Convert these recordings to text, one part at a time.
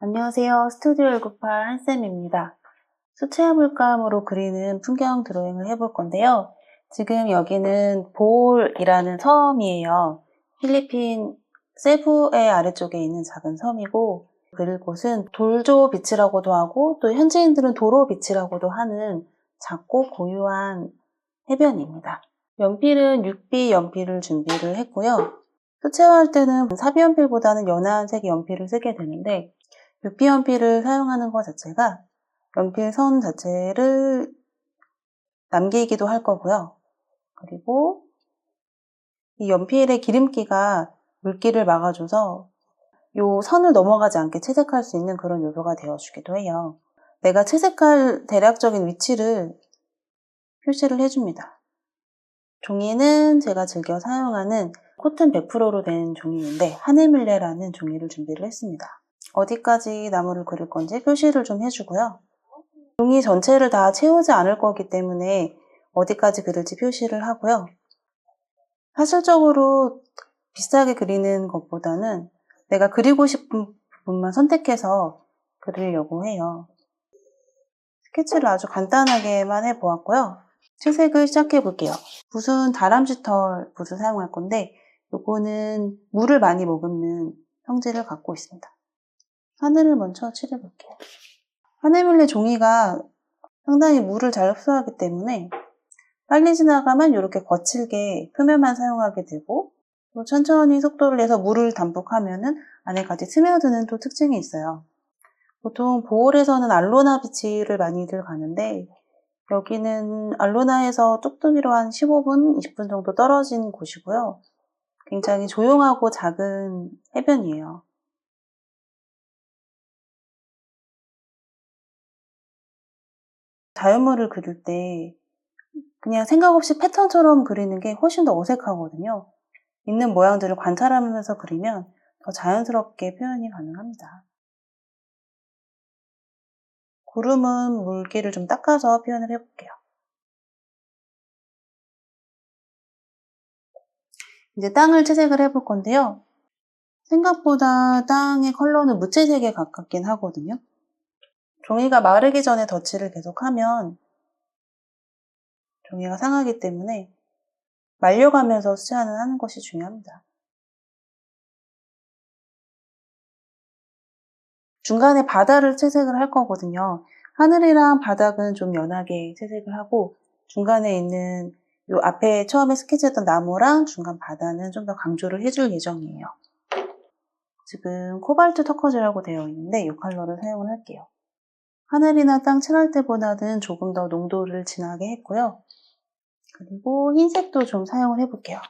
안녕하세요. 스튜디오 198 한쌤입니다. 수채화 물감으로 그리는 풍경 드로잉을 해볼 건데요. 지금 여기는 보홀이라는 섬이에요. 필리핀 세부의 아래쪽에 있는 작은 섬이고, 그릴 곳은 돌조 비치라고도 하고 또 현지인들은 도로 비치라고도 하는 작고 고유한 해변입니다. 연필은 6B 연필을 준비를 했고요. 수채화할 때는 사비 연필보다는 연한 색의 연필을 쓰게 되는데, 6B 연필을 사용하는 것 자체가 연필 선 자체를 남기기도 할 거고요. 그리고 이 연필의 기름기가 물기를 막아줘서 이 선을 넘어가지 않게 채색할 수 있는 그런 요소가 되어주기도 해요. 내가 채색할 대략적인 위치를 표시를 해줍니다. 종이는 제가 즐겨 사용하는 코튼 100%로 된 종이인데 하네밀레라는 종이를 준비를 했습니다. 어디까지 나무를 그릴 건지 표시를 좀 해주고요. 종이 전체를 다 채우지 않을 거기 때문에 어디까지 그릴지 표시를 하고요. 사실적으로 비싸게 그리는 것보다는 내가 그리고 싶은 부분만 선택해서 그리려고 해요. 스케치를 아주 간단하게만 해보았고요. 채색을 시작해 볼게요. 붓은 다람쥐 털 붓을 사용할 건데 이거는 물을 많이 머금는 성질을 갖고 있습니다. 하늘을 먼저 칠해 볼게요. 하네밀레 종이가 상당히 물을 잘 흡수하기 때문에 빨리 지나가면 이렇게 거칠게 표면만 사용하게 되고, 또 천천히 속도를 내서 물을 담뿍하면은 안에까지 스며드는 또 특징이 있어요. 보통 보홀에서는 알로나 비치를 많이들 가는데 여기는 알로나에서 뚝뚝이로 한 15분, 20분 정도 떨어진 곳이고요. 굉장히 조용하고 작은 해변이에요. 자연물을 그릴 때 그냥 생각 없이 패턴처럼 그리는 게 훨씬 더 어색하거든요. 있는 모양들을 관찰하면서 그리면 더 자연스럽게 표현이 가능합니다. 구름은 물기를 좀 닦아서 표현을 해볼게요. 이제 땅을 채색을 해볼 건데요. 생각보다 땅의 컬러는 무채색에 가깝긴 하거든요. 종이가 마르기 전에 덧칠을 계속하면 종이가 상하기 때문에 말려가면서 수채화는 하는 것이 중요합니다. 중간에 바다를 채색을 할 거거든요. 하늘이랑 바닥은 좀 연하게 채색을 하고 중간에 있는 요 앞에 처음에 스케치했던 나무랑 중간 바다는 좀 더 강조를 해줄 예정이에요. 지금 코발트 터커즈라고 되어 있는데 이 컬러를 사용을 할게요. 하늘이나 땅 칠할 때보다는 조금 더 농도를 진하게 했고요. 그리고 흰색도 좀 사용을 해볼게요.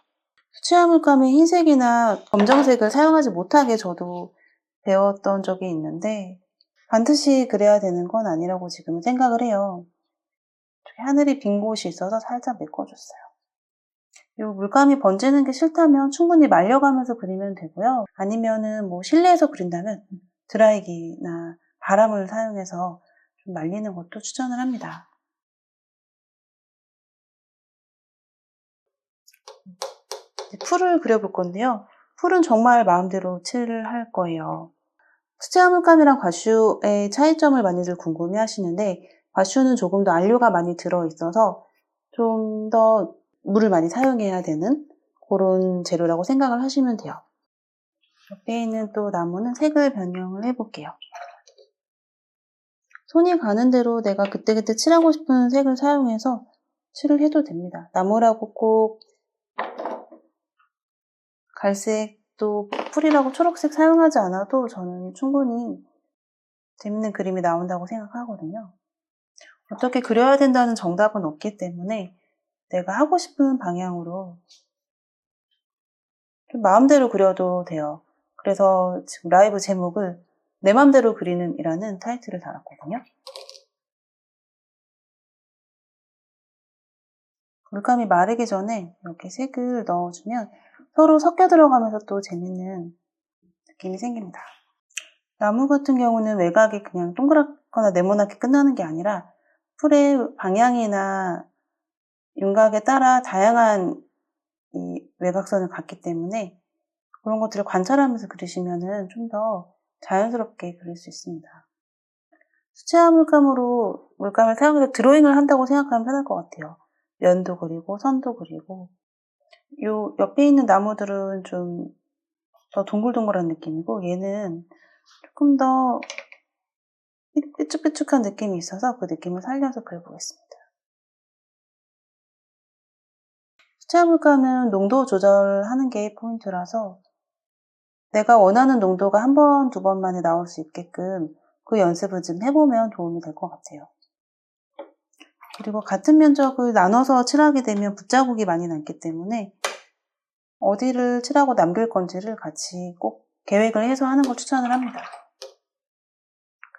수채화 물감에 흰색이나 검정색을 사용하지 못하게 저도 배웠던 적이 있는데 반드시 그래야 되는 건 아니라고 지금은 생각을 해요. 하늘이 빈 곳이 있어서 살짝 메꿔줬어요. 이 물감이 번지는 게 싫다면 충분히 말려가면서 그리면 되고요. 아니면은 뭐 실내에서 그린다면 드라이기나 바람을 사용해서 좀 말리는 것도 추천을 합니다. 풀을 그려볼 건데요. 풀은 정말 마음대로 칠을 할 거예요. 수채화 물감이랑 과슈의 차이점을 많이들 궁금해 하시는데 과슈는 조금 더 안료가 많이 들어있어서 좀 더 물을 많이 사용해야 되는 그런 재료라고 생각을 하시면 돼요. 옆에 있는 또 나무는 색을 변형을 해볼게요. 손이 가는 대로 내가 그때그때 칠하고 싶은 색을 사용해서 칠을 해도 됩니다. 나무라고 꼭 갈색 또 풀이라고 초록색 사용하지 않아도 저는 충분히 재밌는 그림이 나온다고 생각하거든요. 어떻게 그려야 된다는 정답은 없기 때문에 내가 하고 싶은 방향으로 좀 마음대로 그려도 돼요. 그래서 지금 라이브 제목을 내 맘대로 그리는 이라는 타이틀을 달았거든요. 물감이 마르기 전에 이렇게 색을 넣어주면 서로 섞여 들어가면서 또 재밌는 느낌이 생깁니다. 나무 같은 경우는 외곽이 그냥 동그랗거나 네모나게 끝나는 게 아니라 풀의 방향이나 윤곽에 따라 다양한 이 외곽선을 갖기 때문에 그런 것들을 관찰하면서 그리시면은 좀 더 자연스럽게 그릴 수 있습니다. 수채화 물감을 사용해서 드로잉을 한다고 생각하면 편할 것 같아요. 면도 그리고 선도 그리고 요 옆에 있는 나무들은 좀 더 동글동글한 느낌이고 얘는 조금 더 삐쭉삐쭉한 느낌이 있어서 그 느낌을 살려서 그려보겠습니다. 수채화 물감은 농도 조절하는 게 포인트라서 내가 원하는 농도가 한 번, 두 번 만에 나올 수 있게끔 그 연습을 좀 해보면 도움이 될 것 같아요. 그리고 같은 면적을 나눠서 칠하게 되면 붓자국이 많이 남기 때문에 어디를 칠하고 남길 건지를 같이 꼭 계획을 해서 하는 걸 추천을 합니다.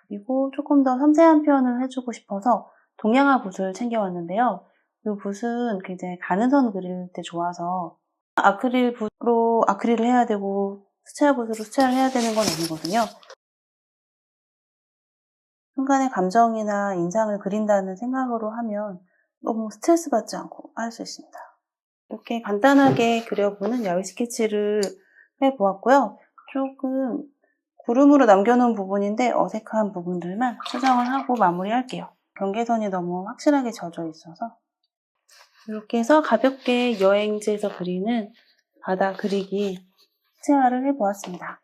그리고 조금 더 섬세한 표현을 해주고 싶어서 동양화 붓을 챙겨왔는데요. 이 붓은 굉장히 가는 선 그릴 때 좋아서 아크릴 붓으로 아크릴을 해야 되고 수채화 붓으로 수채화를 해야 되는 건 아니거든요. 순간의 감정이나 인상을 그린다는 생각으로 하면 너무 스트레스 받지 않고 할 수 있습니다. 이렇게 간단하게 그려보는 야외 스케치를 해보았고요. 조금 구름으로 남겨놓은 부분인데 어색한 부분들만 수정을 하고 마무리할게요. 경계선이 너무 확실하게 져져 있어서 이렇게 해서 가볍게 여행지에서 그리는 바다 그리기 수채화를 해보았습니다.